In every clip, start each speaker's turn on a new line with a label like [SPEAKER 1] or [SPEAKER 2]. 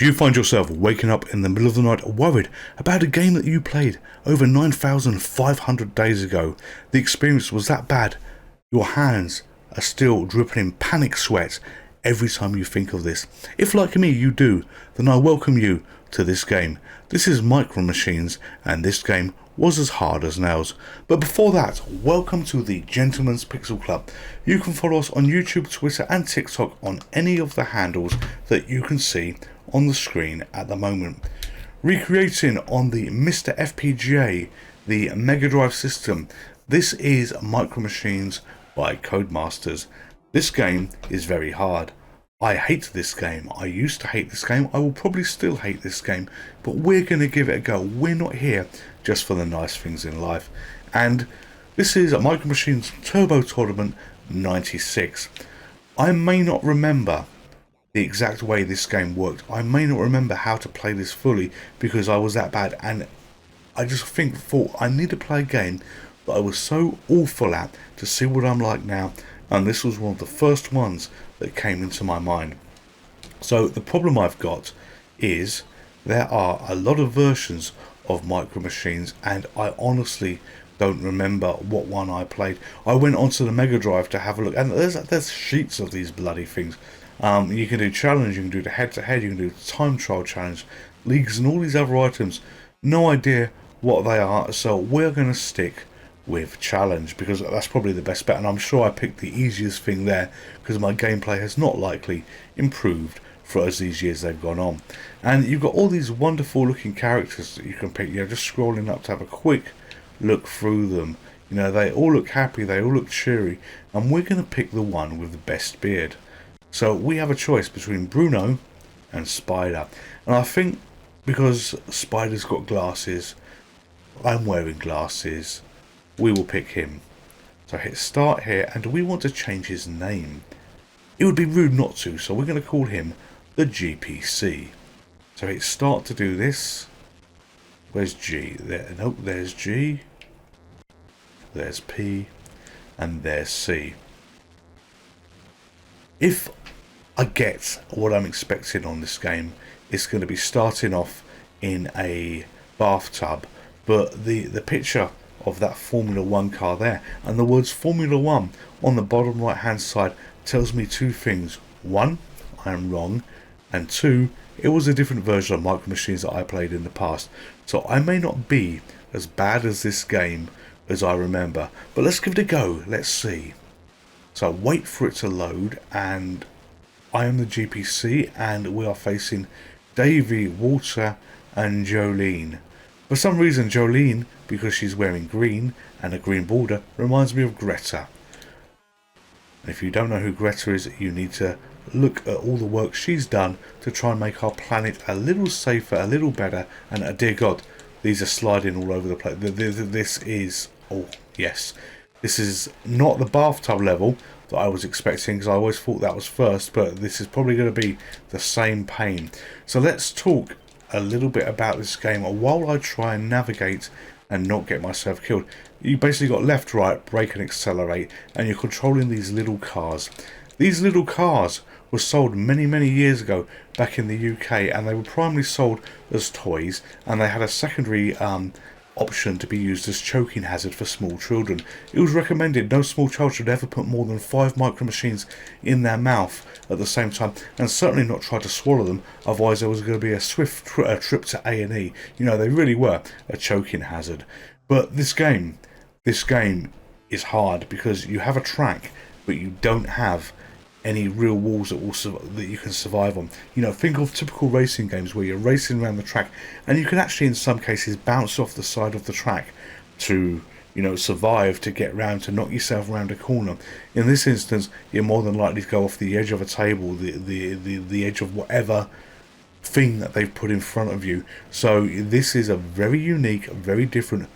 [SPEAKER 1] Do you find yourself waking up in the middle of the night worried about a game that you played over 9,500 days ago? The experience was that bad. Your hands are still dripping in panic sweat every time you think of this. If like me you do, then I welcome you to this game. This is Micro Machines and this game was as hard as nails. But before that, welcome to the Gentlemen's Pixel Club. You can follow us on YouTube, Twitter and TikTok on any of the handles that you can see on the screen at the moment. Recreating on the Mister FPGA, the megadrive system, this is Micro Machines by Codemasters. This game is very hard. I hate this game. I used to hate this game. I will probably still hate this game, but we're going to give it a go. We're not here just for the nice things in life. And this is Micro Machines Turbo Tournament 96. I may not remember the exact way this game worked. I may not remember how to play this fully because I was that bad, and I just thought I need to play a game that I was so awful at to see what I'm like now, and this was one of the first ones that came into my mind. So the problem I've got is there are a lot of versions of Micro Machines and I honestly don't remember what one I played. I went onto the Mega Drive to have a look, and there's sheets of these bloody things. You can do challenge, you can do the head-to-head, you can do time trial challenge, leagues and all these other items. No idea what they are, so we're going to stick with challenge because that's probably the best bet, and I'm sure I picked the easiest thing there because my gameplay has not likely improved for as these years they've gone on. And you've got all these wonderful looking characters that you can pick, just scrolling up to have a quick look through them. They all look happy, they all look cheery, and we're going to pick the one with the best beard. So we have a choice between Bruno and Spider. And I think because Spider's got glasses, I'm wearing glasses, we will pick him. So hit start here, and do we want to change his name? It would be rude not to, so we're going to call him the GPC. So hit start to do this. Where's G? There, nope, there's G. There's P. And there's C. If I get what I'm expecting on this game, it's going to be starting off in a bathtub, but the picture of that Formula 1 car there and the words Formula 1 on the bottom right hand side tells me two things. One, I am wrong, and two, it was a different version of Micro Machines that I played in the past, so I may not be as bad as this game as I remember, but let's give it a go. Let's see. So wait for it to load, and I am the GPC and we are facing Davey, Walter and Jolene. For some reason Jolene, because she's wearing green and a green border, reminds me of Greta. And if you don't know who Greta is, you need to look at all the work she's done to try and make our planet a little safer, a little better, and dear God, these are sliding all over the place. This is, oh yes, this is not the bathtub level that I was expecting because I always thought that was first, but this is probably going to be the same pain. So let's talk a little bit about this game while I try and navigate and not get myself killed. You basically got left, right, brake and accelerate, and you're controlling these little cars. These little cars were sold many years ago back in the UK, and they were primarily sold as toys, and they had a secondary option to be used as choking hazard for small children. It was recommended no small child should ever put more than 5 Micro Machines in their mouth at the same time, and certainly not try to swallow them, otherwise there was going to be a swift trip to A&E. They really were a choking hazard. But this game is hard because you have a track, but you don't have any real walls that you can survive on. Think of typical racing games where you're racing around the track and you can actually in some cases bounce off the side of the track to survive, to get round, to knock yourself around a corner. In this instance, you're more than likely to go off the edge of a table, the edge of whatever thing that they've put in front of you. So this is a very unique, very different,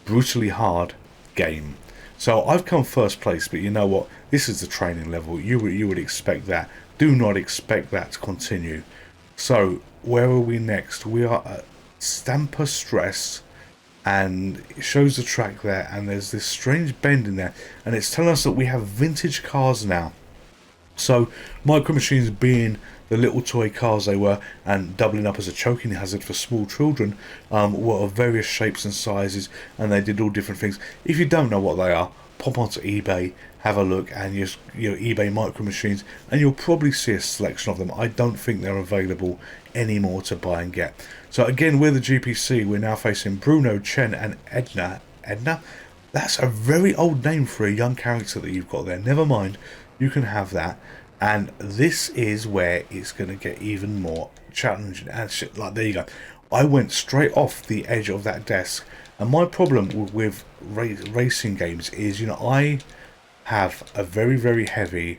[SPEAKER 1] brutally hard game. So I've come first place, but you know what? This is the training level. You would expect that. Do not expect that to continue. So where are we next? We are at Stamper Stress, and it shows the track there, and there's this strange bend in there, and it's telling us that we have vintage cars now. So micro machines, being the little toy cars they were, and doubling up as a choking hazard for small children, were of various shapes and sizes, and they did all different things. If you don't know what they are, pop onto eBay, have a look, and use your eBay micro machines, and you'll probably see a selection of them. I don't think they're available anymore to buy and get. So again, we're the GPC. We're now facing Bruno, Chen, and Edna. Edna? That's a very old name for a young character that you've got there. Never mind, you can have that. And this is where it's going to get even more challenging and shit. Like, there you go. I went straight off the edge of that desk. And my problem with racing games is, I have a very, very heavy,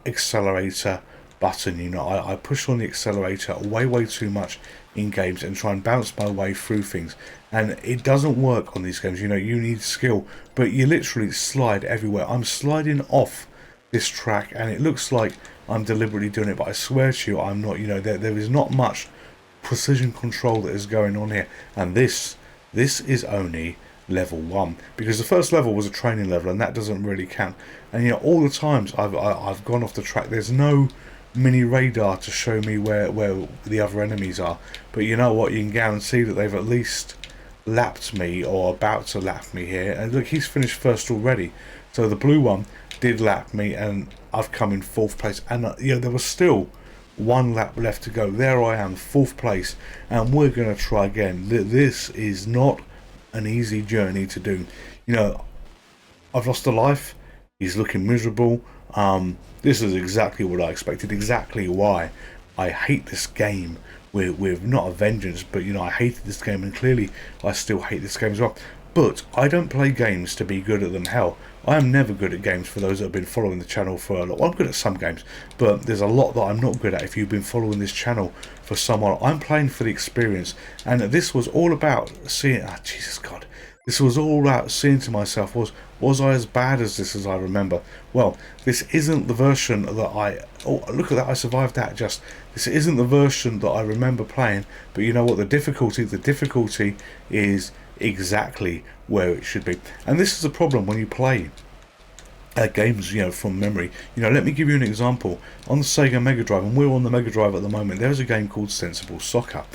[SPEAKER 1] accelerator button. I push on the accelerator way too much in games and try and bounce my way through things. And it doesn't work on these games. You need skill. But you literally slide everywhere. I'm sliding off this track, and it looks like I'm deliberately doing it, but I swear to you, I'm not. There is not much precision control that is going on here, and this is only level 1, because the first level was a training level, and that doesn't really count. And all the times I've gone off the track, there's no mini radar to show me where the other enemies are. But you know what? You can guarantee that they've at least lapped me, or about to lap me here. And look, he's finished first already. So the blue one did lap me, and I've come in 4th place. And there was still 1 lap left to go. There I am, 4th place, and we're going to try again. This is not an easy journey to do. I've lost a life. He's looking miserable. This is exactly what I expected. Exactly why I hate this game with not a vengeance, but I hated this game, and clearly I still hate this game as well. But I don't play games to be good at them. Hell, I am never good at games. For those that have been following the channel for a lot, well, I'm good at some games, but there's a lot that I'm not good at. If you've been following this channel for some while, I'm playing for the experience, and this was all about seeing. Jesus God, this was all about seeing to myself, was I as bad as this as I remember? Well, this isn't the version that I. Oh, look at that! I survived that. This isn't the version that I remember playing. But you know what? The difficulty is exactly where it should be, and this is a problem when you play games from memory. Let me give you an example. On the Sega Mega Drive, and we're on the Mega Drive at the moment, there's a game called Sensible Soccer,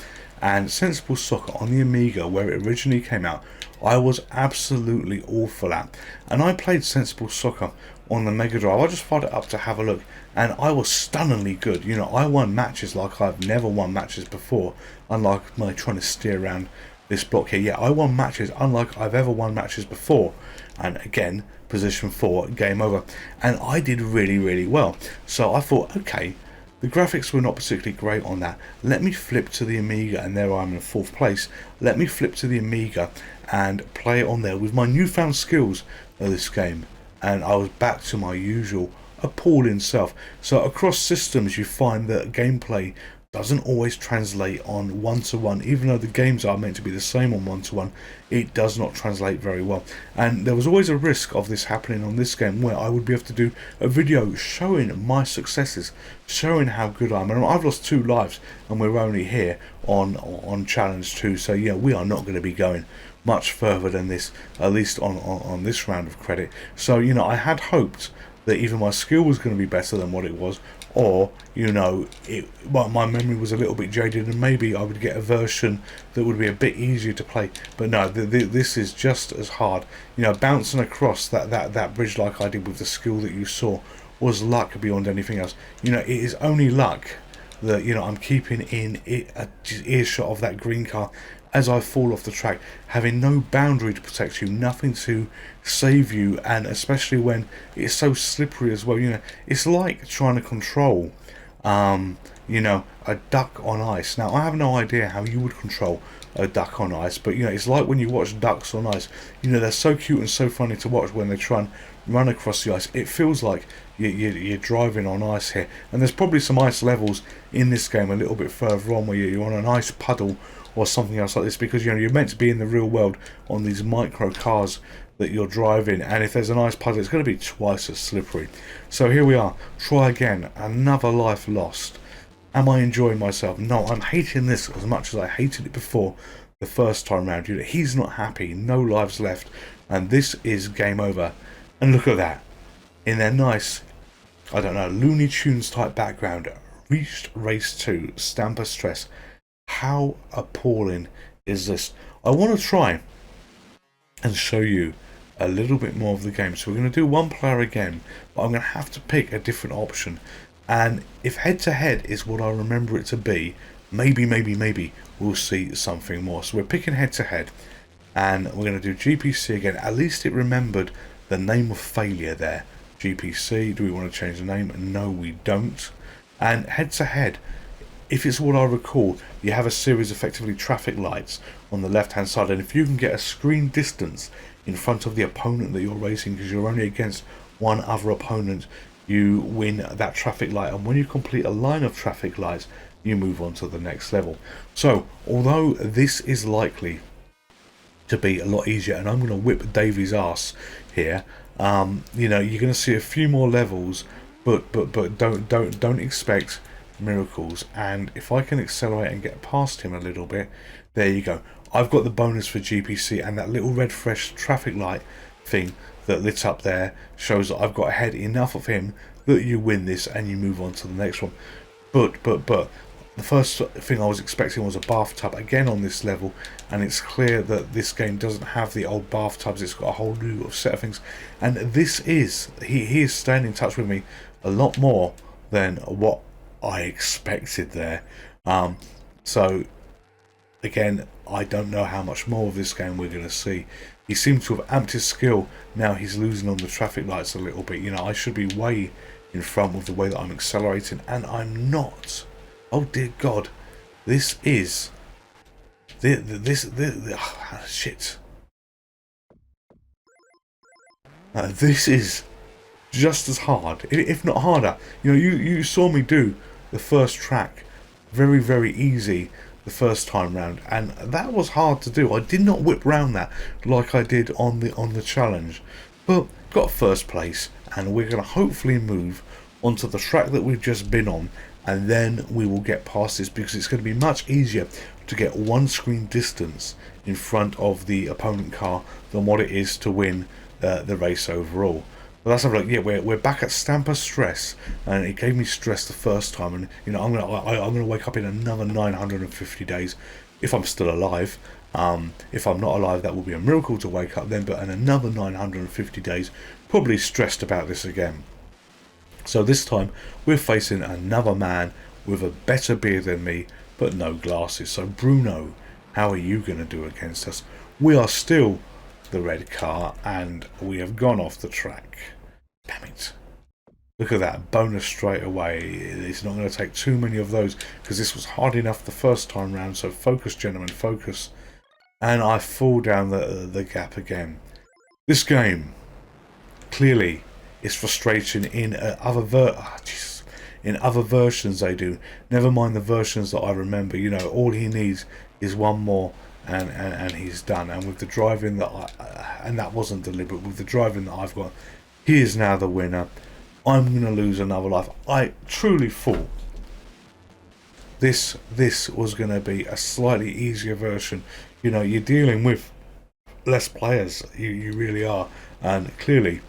[SPEAKER 1] and Sensible Soccer on the Amiga, where it originally came out, I was absolutely awful at. And I played Sensible Soccer on the Mega Drive. I just fired it up to have a look, and I was stunningly good. I won matches like I've never won matches before, unlike my trying to steer around this block here. Yeah, I won matches unlike I've ever won matches before. And again, position 4, game over. And I did really well. So I thought, okay, the graphics were not particularly great on that. Let me flip to the Amiga, and there I am in 4th place. Let me flip to the Amiga and play it on there with my newfound skills of this game. And I was back to my usual appalling self. So across systems, you find that gameplay doesn't always translate on 1-to-1. Even though the games are meant to be the same on 1-to-1, it does not translate very well. And there was always a risk of this happening on this game, where I would be able to do a video showing my successes, showing how good I am. And I've lost 2 lives, and we're only here on challenge 2. So yeah, we are not going to be going much further than this, at least on this round of credit. So I had hoped that either my skill was going to be better than what it was, or my memory was a little bit jaded, and maybe I would get a version that would be a bit easier to play. But no, this is just as hard. Bouncing across that bridge like I did with the skill that you saw was luck beyond anything else. It is only luck that I'm keeping in earshot of that green car as I fall off the track, having no boundary to protect you, nothing to save you, and especially when it's so slippery as well. It's like trying to control a duck on ice. Now, I have no idea how you would control a duck on ice, but it's like when you watch ducks on ice. They're so cute and so funny to watch when they try and run across the ice. It feels like you're driving on ice here, and there's probably some ice levels in this game a little bit further on where you're on an ice puddle or something else like this, because you're meant to be in the real world on these micro cars that you're driving, and if there's an ice puddle, it's going to be twice as slippery. So here we are, try again, another life lost. Am I enjoying myself? No, I'm hating this as much as I hated it before the first time round. He's not happy, no lives left, and this is game over. And look at that, in their nice I don't know, Looney Tunes type background. Reached race 2, Stamper Stress. How appalling is this? I want to try and show you a little bit more of the game. So we're going to do one player again, but I'm going to have to pick a different option. And if head to head is what I remember it to be, maybe we'll see something more. So we're picking head to head, and we're going to do GPC again. At least it remembered the name of failure there. GPC. Do we want to change the name? No, we don't. And head to head, if it's what I recall, you have a series of effectively traffic lights on the left hand side, and if you can get a screen distance in front of the opponent that you're racing, because you're only against one other opponent, you win that traffic light, and when you complete a line of traffic lights, you move on to the next level. So although this is likely to be a lot easier, and I'm going to whip Davy's ass here, you know, you're going to see a few more levels, but don't expect miracles. And if I can accelerate and get past him a little bit, there you go. I've got the bonus for GPC, and that little red fresh traffic light thing that lit up there shows that I've got ahead enough of him that you win this and you move on to the next one. But the first thing I was expecting was a bathtub again on this level, and it's clear that this game doesn't have the old bathtubs. It's got a whole new set of things, and this is he is staying in touch with me a lot more than what I expected there. So again, I don't know how much more of this game we're going to see. He seems to have amped his skill. Now he's losing on the traffic lights a little bit. You know, I should be way in front with the way that I'm accelerating, and I'm not. Oh dear God, this is shit. This is just as hard, if not harder. You know, you saw me do the first track very easy the first time round, and that was hard to do. I did not whip round that like I did on the challenge, but got first place, and we're going to hopefully move onto the track that we've just been on, and then we will get past this, because it's going to be much easier to get one screen distance in front of the opponent car than what it is to win the race overall. But let's have a look. Yeah, we're back at Stamper Stress, and it gave me stress the first time, and you know I'm gonna wake up in another 950 days if I'm still alive. If I'm not alive, that will be a miracle to wake up then. But in another 950 days, probably stressed about this again. So this time we're facing another man with a better beard than me, but no glasses. So Bruno, how are you going to do against us? We are still the red car, and we have gone off the track. Damn it. Look at that, bonus straight away. It's not going to take too many of those, because this was hard enough the first time round. So focus, gentlemen, focus. And I fall down the gap again. This game clearly is frustrating in other versions they do. Never mind the versions that I remember. You know, all he needs is one more, and he's done. And with the driving that and that wasn't deliberate, with the driving that I've got, he is now the winner. I'm going to lose another life. I truly thought this was going to be a slightly easier version. You know, you're dealing with less players. You really are. And clearly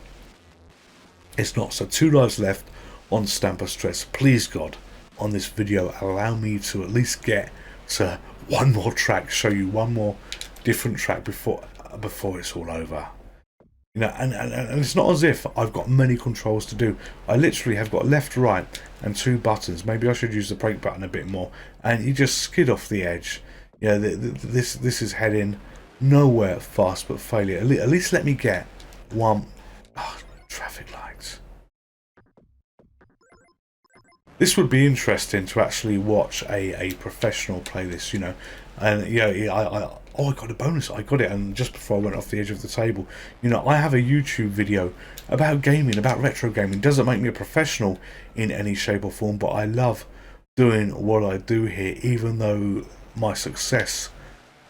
[SPEAKER 1] it's not. So 2 lives left on Stamper Stress. Please God, on this video, allow me to at least get to one more track, show you one more different track before it's all over. You know, and it's not as if I've got many controls to do. I literally have got left, right, and 2 buttons. Maybe I should use the brake button a bit more. And you just skid off the edge. Yeah, this is heading nowhere fast but failure. At least let me get one. Oh, traffic lights. This would be interesting to actually watch a professional play this, you know. And yeah, I got a bonus. I got it, and just before I went off the edge of the table, you know, I have a YouTube video about gaming, about retro gaming. Doesn't make me a professional in any shape or form, but I love doing what I do here, even though my success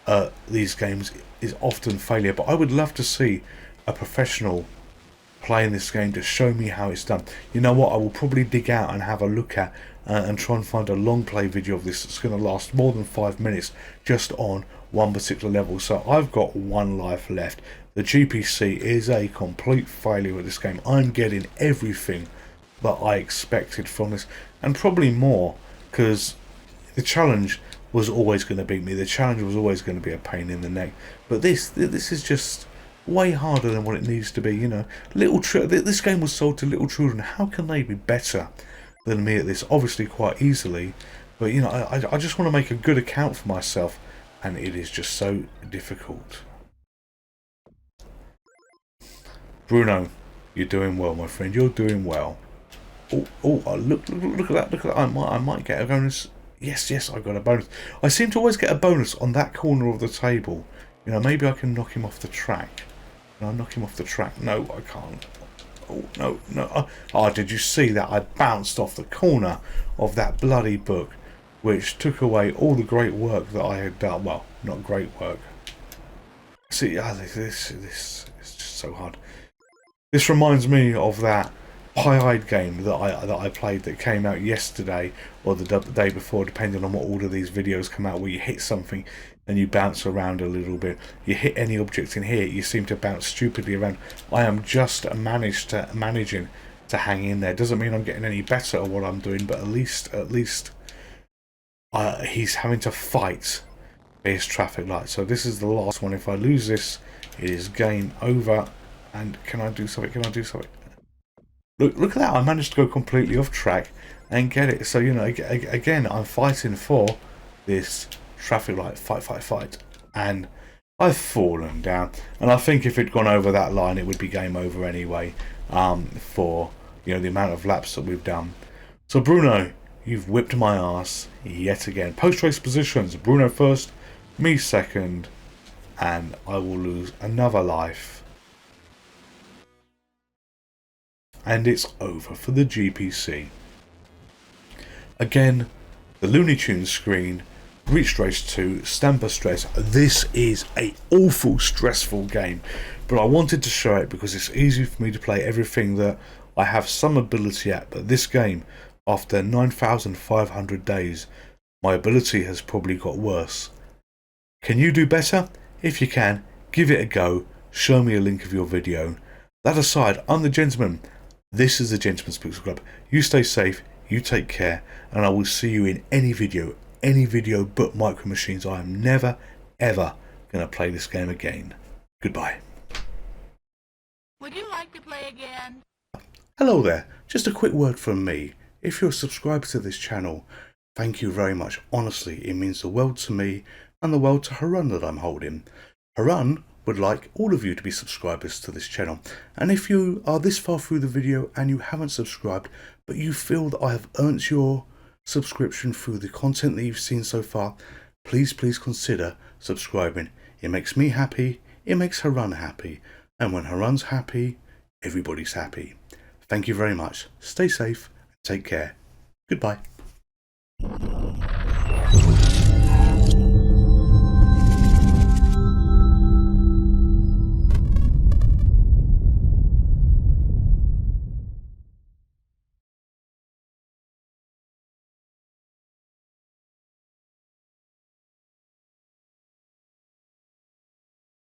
[SPEAKER 1] at these games is often failure. But I would love to see a professional playing this game to show me how it's done. You know what, I will probably dig out and have a look at and try and find a long play video of this that's going to last more than 5 minutes just on one particular level. So I've got 1 life left. The GPC is a complete failure with this game. I'm getting everything that I expected from this, and probably more, because the challenge was always going to beat me. The challenge was always going to be a pain in the neck. But this is just way harder than what it needs to be. You know, this game was sold to little children. How can they be better than me at this? Obviously, quite easily. But you know, I just want to make a good account for myself, and it is just so difficult. Bruno, you're doing well, my friend. You're doing well. Look at that! Look at that! I might get a bonus. Yes, I got a bonus. I seem to always get a bonus on that corner of the table. You know, maybe I can knock him off the track. Can I knock him off the track? No, I can't. Oh, no. Oh, did you see that? I bounced off the corner of that bloody book, which took away all the great work that I had done. Well, not great work. See, this is just so hard. This reminds me of that pie-eyed game that I played that came out yesterday or the day before, depending on what order these videos come out, where you hit something and you bounce around a little bit. You hit any object in here, you seem to bounce stupidly around. I am just managing to hang in there. Doesn't mean I'm getting any better at what I'm doing, but at least he's having to fight his traffic light. So this is the last one. If I lose this, it is game over. And can I do something? Look at that! I managed to go completely off track and get it. So, you know, again, I'm fighting for this traffic light. Fight. And I've fallen down. And I think if it'd gone over that line, it would be game over anyway, for, you know, the amount of laps that we've done. So, Bruno, you've whipped my ass yet again. Post-race positions. Bruno first, me second, and I will lose another life. And it's over for the GPC. Again, the Looney Tunes screen, Reached Race 2, Stamper Stress. This is a awful stressful game, but I wanted to show it because it's easy for me to play everything that I have some ability at. But this game, after 9,500 days, my ability has probably got worse. Can you do better? If you can, give it a go. Show me a link of your video. That aside, I'm the gentleman. This is the Gentlemen's Pixel Club. You stay safe, you take care, and I will see you in any video but Micro Machines. I am never, ever going to play this game again. Goodbye.
[SPEAKER 2] Would you like to play again?
[SPEAKER 1] Hello there. Just a quick word from me. If you're a subscriber to this channel, thank you very much. Honestly, it means the world to me and the world to Harun that I'm holding. Harun would like all of you to be subscribers to this channel, and if you are this far through the video and you haven't subscribed but you feel that I have earned your subscription through the content that you've seen so far, please consider subscribing. It makes me happy, it makes Harun happy, and when Harun's happy, everybody's happy. Thank you very much. Stay safe and take care. Goodbye.